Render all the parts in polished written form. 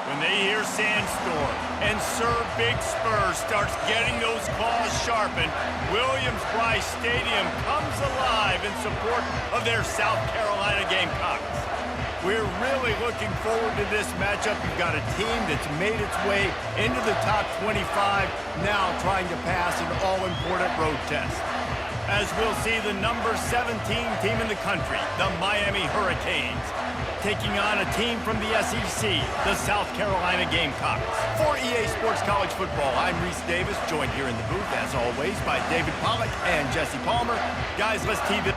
when they hear Sandstorm and Sir Big Spur starts getting those claws sharpened, Williams-Brice Stadium comes alive in support of their South Carolina Gamecocks. We're really looking forward to this matchup. You've got a team that's made its way into the top 25, now trying to pass an all-important road test. As we'll see the number 17 team in the country, the Miami Hurricanes, taking on a team from the SEC, the South Carolina Gamecocks. For EA Sports College Football, I'm Reese Davis, joined here in the booth, as always, by David Pollack and Jesse Palmer. Guys, let's tee this.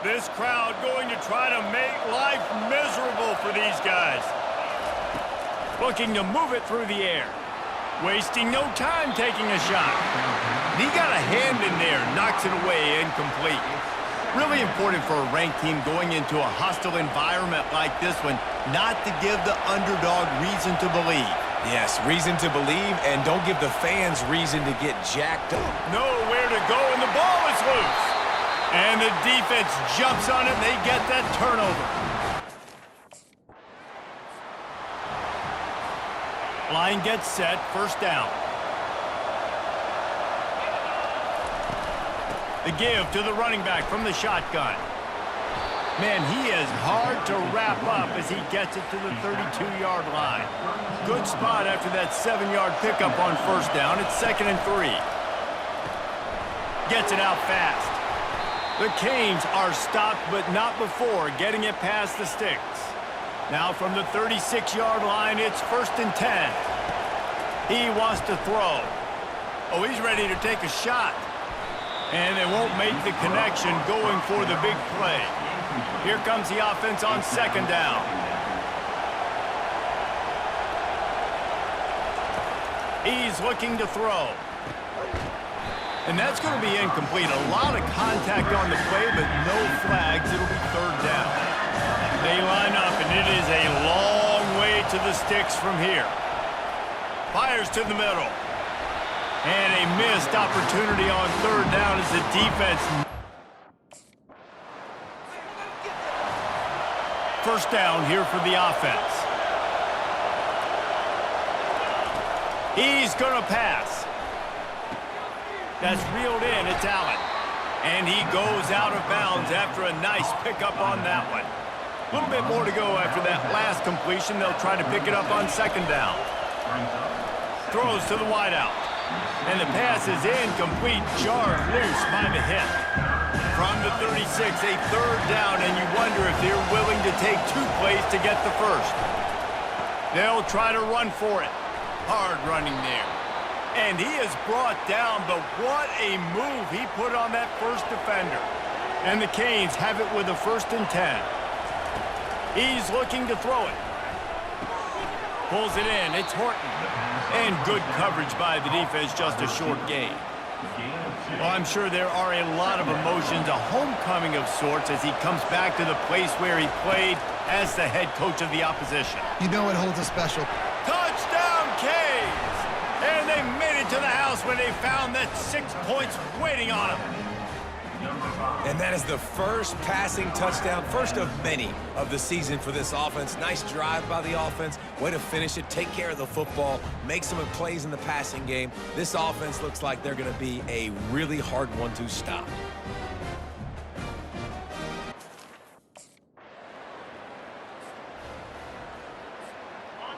This crowd going to try to make life miserable for these guys. Looking to move it through the air. Wasting no time taking a shot. He got a hand in there, knocks it away, incomplete. Really important for a ranked team going into a hostile environment like this one, not to give the underdog reason to believe. Yes, reason to believe, and don't give the fans reason to get jacked up. Nowhere to go, and the ball is loose. And the defense jumps on it, and they get that turnover. Line gets set, first down. The give to the running back from the shotgun. Man, he is hard to wrap up as he gets it to the 32-yard line. Good spot after that 7-yard pickup on first down. It's 2nd and 3. Gets it out fast. The Canes are stopped, but not before getting it past the sticks. Now from the 36-yard line, it's 1st and 10. He wants to throw. Oh, he's ready to take a shot. And they won't make the connection going for the big play. Here comes the offense on 2nd down. He's looking to throw. And that's going to be incomplete. A lot of contact on the play, but no flags. It'll be 3rd down. They line up, and it is a long way to the sticks from here. Fires to the middle. And a missed opportunity on 3rd down as the defense. First down here for the offense. He's going to pass. That's reeled in. It's Allen. And he goes out of bounds after a nice pickup on that one. A little bit more to go after that last completion. They'll try to pick it up on 2nd down. Throws to the wideout. And the pass is incomplete, jarred loose by the hip. From the 36, a 3rd down, and you wonder if they're willing to take 2 plays to get the first. They'll try to run for it. Hard running there. And he is brought down, but what a move he put on that first defender. And the Canes have it with a 1st and 10. He's looking to throw it. Pulls it in. It's Horton. And good coverage by the defense, just a short gain. Well, I'm sure there are a lot of emotions, a homecoming of sorts as he comes back to the place where he played as the head coach of the opposition. You know it holds a special. Touchdown, Canes! And they made it to the house when they found that 6 points waiting on them. And that is the first passing touchdown, first of many of the season for this offense. Nice drive by the offense. Way to finish it, take care of the football, make some plays in the passing game. This offense looks like they're going to be a really hard one to stop.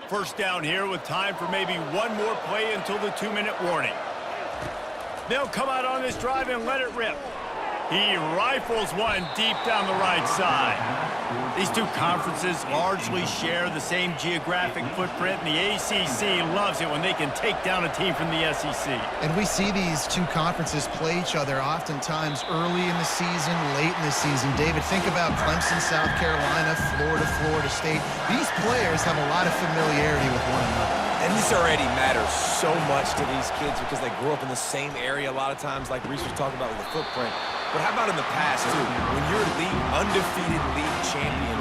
First down here with time for maybe one more play until the 2-minute warning. They'll come out on this drive and let it rip. He rifles one deep down the right side. These two conferences largely share the same geographic footprint, and the ACC loves it when they can take down a team from the SEC. And we see these two conferences play each other oftentimes early in the season, late in the season. David, think about Clemson, South Carolina, Florida State. These players have a lot of familiarity with one another. And this already matters so much to these kids because they grew up in the same area a lot of times, like Reese was talking about with the footprint. But how about in the past, too? When you're undefeated league champion.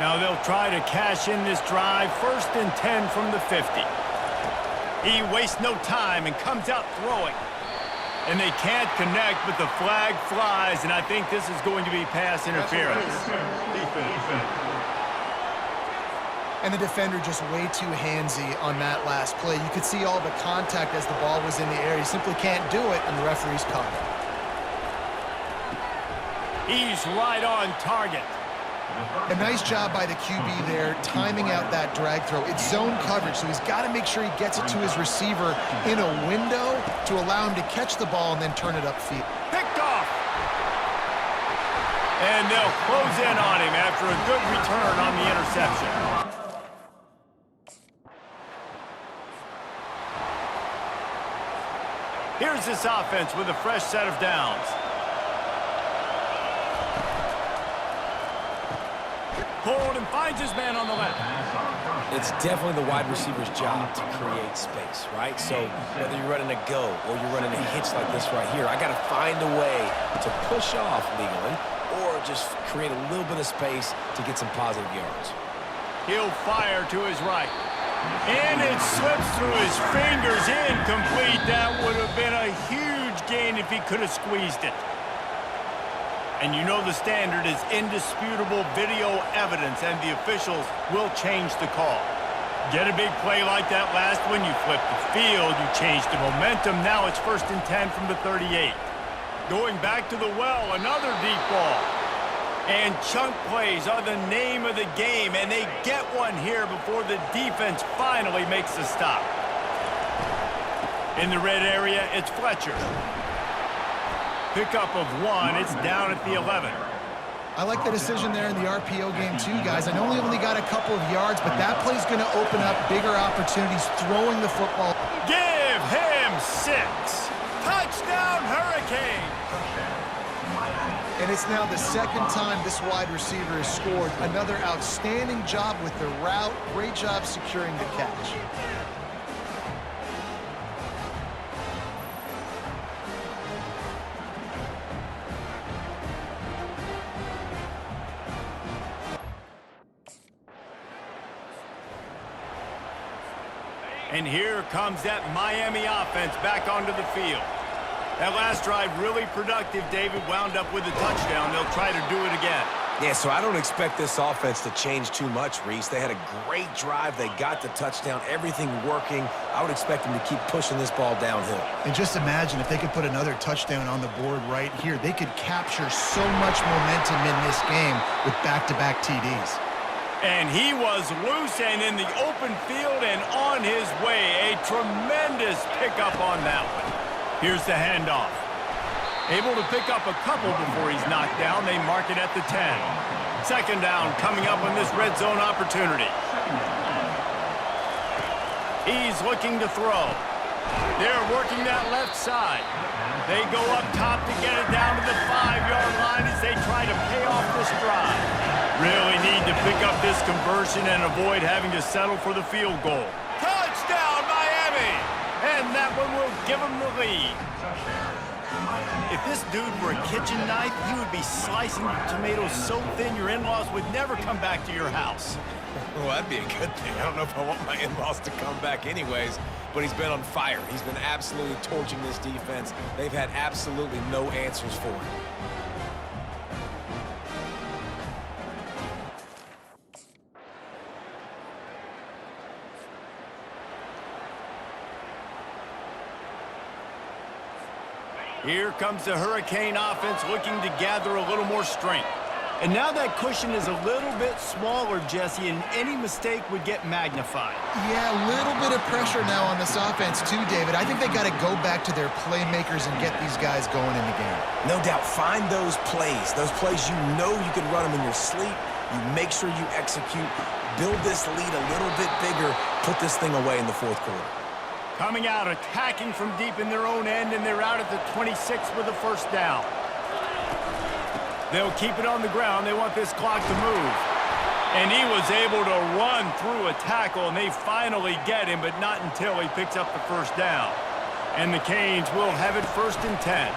Now they'll try to cash in this drive. 1st and 10 from the 50. He wastes no time and comes out throwing. And they can't connect, but the flag flies, and I think this is going to be pass interference. And the defender just way too handsy on that last play. You could see all the contact as the ball was in the air. He simply can't do it, and the referee's caught it. He's right on target. A nice job by the QB there, timing out that drag throw. It's zone coverage, so he's got to make sure he gets it to his receiver in a window to allow him to catch the ball and then turn it upfield. Picked off. And they'll close in on him after a good return on the interception. Here's this offense with a fresh set of downs. Pulled and finds his man on the left. It's definitely the wide receiver's job to create space, right? So whether you're running a go or you're running a hitch like this right here, I got to find a way to push off legally or just create a little bit of space to get some positive yards. He'll fire to his right. And it slips through his fingers, incomplete. That would have been a huge gain if he could have squeezed it. And you know the standard is indisputable video evidence, and the officials will change the call. Get a big play like that last one, you flip the field, you change the momentum. Now it's 1st and 10 from the 38. Going back to the well, another deep ball. And chunk plays are the name of the game, and they get one here before the defense finally makes the stop. In the red area, it's Fletcher. Pickup of 1, it's down at the 11. I like the decision there in the RPO game too, guys. I know he only got a couple of yards, but that play's going to open up bigger opportunities throwing the football. Give him 6. Touchdown, Hurricane! And it's now the 2nd time this wide receiver has scored. Another outstanding job with the route. Great job securing the catch. And here comes that Miami offense back onto the field. That last drive really productive. David wound up with a touchdown. They'll try to do it again. Yeah, so I don't expect this offense to change too much, Reese. They had a great drive. They got the touchdown, everything working. I would expect them to keep pushing this ball downhill. And just imagine if they could put another touchdown on the board right here. They could capture so much momentum in this game with back-to-back TDs. And he was loose and in the open field and on his way. A tremendous pickup on that one. Here's the handoff. Able to pick up a couple before he's knocked down. They mark it at the 10. 2nd down coming up on this red zone opportunity. He's looking to throw. They're working that left side. They go up top to get it down to the 5-yard line as they try to pay off this drive. Really need to pick up this conversion and avoid having to settle for the field goal. Touchdown, Miami! And that one will give them the lead. If this dude were a kitchen knife, he would be slicing tomatoes so thin your in-laws would never come back to your house. Well, that'd be a good thing. I don't know if I want my in-laws to come back anyways, but he's been on fire. He's been absolutely torching this defense. They've had absolutely no answers for him. Here comes the Hurricane offense looking to gather a little more strength. And now that cushion is a little bit smaller, Jesse, and any mistake would get magnified. Yeah, a little bit of pressure now on this offense too, David. I think they got to go back to their playmakers and get these guys going in the game. No doubt. Find those plays you know you can run them in your sleep. You make sure you execute. Build this lead a little bit bigger. Put this thing away in the 4th quarter. Coming out, attacking from deep in their own end, and they're out at the 26 with a 1st down. They'll keep it on the ground. They want this clock to move. And he was able to run through a tackle, and they finally get him, but not until he picks up the 1st down. And the Canes will have it 1st and 10.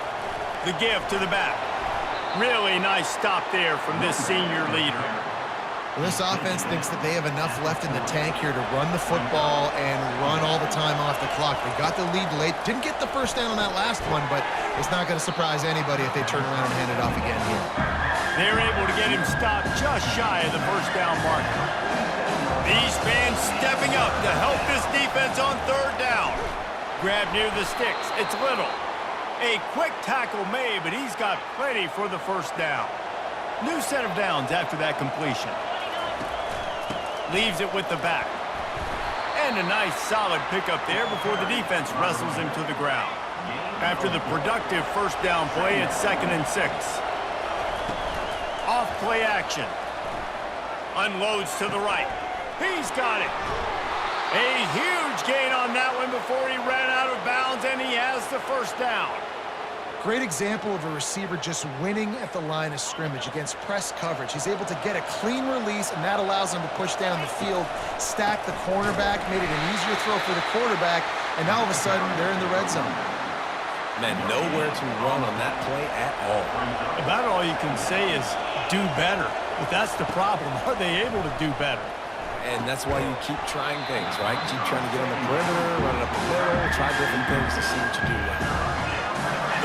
The give to the back. Really nice stop there from this senior leader. Well, this offense thinks that they have enough left in the tank here to run the football and run all the time off the clock. They got the lead late. Didn't get the first down on that last one, but it's not going to surprise anybody if they turn around and hand it off again here. They're able to get him stopped just shy of the first down marker. These fans stepping up to help this defense on third down. Grab near the sticks. It's Little. A quick tackle made, but he's got plenty for the first down. New set of downs after that completion. Leaves it with the back. And a nice solid pickup there before the defense wrestles him to the ground. After the productive first down play, it's 2nd and 6. Off play action. Unloads to the right. He's got it. A huge gain on that one before he ran out of bounds, and he has the first down. Great example of a receiver just winning at the line of scrimmage against press coverage. He's able to get a clean release, and that allows him to push down the field, stack the cornerback, made it an easier throw for the quarterback, and now all of a sudden they're in the red zone. Man, nowhere to run on that play at all. About all you can say is do better. But that's the problem. Are they able to do better? And that's why you keep trying things, right? Keep trying to get on the perimeter, run it up the middle, try different things to see what you do well.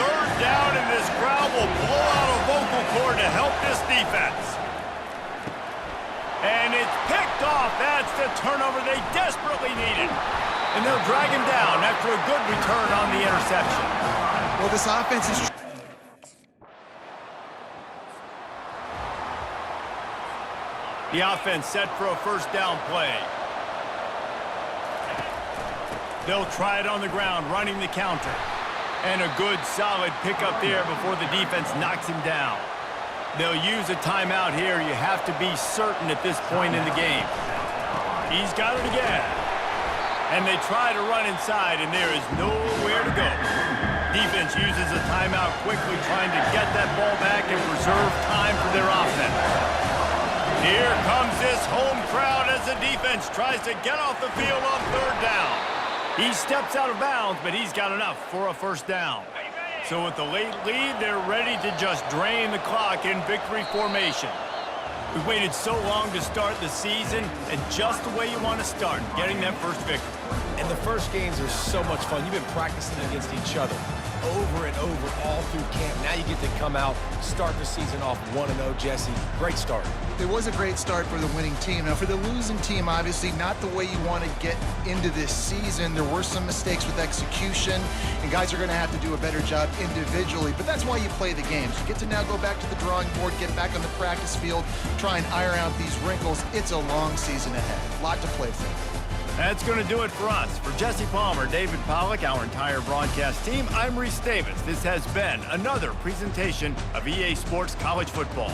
Third down, and this crowd will blow out a vocal cord to help this defense. And it's picked off. That's the turnover they desperately needed. And they'll drag him down after a good return on the interception. Well, this offense is... The offense set for a first down play. They'll try it on the ground, running the counter. And a good, solid pickup there before the defense knocks him down. They'll use a timeout here. You have to be certain at this point in the game. He's got it again. And they try to run inside, and there is nowhere to go. Defense uses a timeout quickly, trying to get that ball back and preserve time for their offense. Here comes this home crowd as the defense tries to get off the field on third down. He steps out of bounds, but he's got enough for a first down. So with the late lead, they're ready to just drain the clock in victory formation. We waited so long to start the season, and just the way you want to start, getting that first victory. And the first games are so much fun. You've been practicing against each other over and over all through camp. Now you get to come out, start the season off 1-0, Jesse. Great start. It was a great start for the winning team. Now, for the losing team, obviously not the way you want to get into this season. There were some mistakes with execution, and guys are going to have to do a better job individually, but that's why you play the games. You get to now go back to the drawing board, get back on the practice field, try and iron out these wrinkles. It's a long season ahead. A lot to play for. That's going to do it for us. For Jesse Palmer, David Pollack, our entire broadcast team, I'm Reese Davis. This has been another presentation of EA Sports College Football.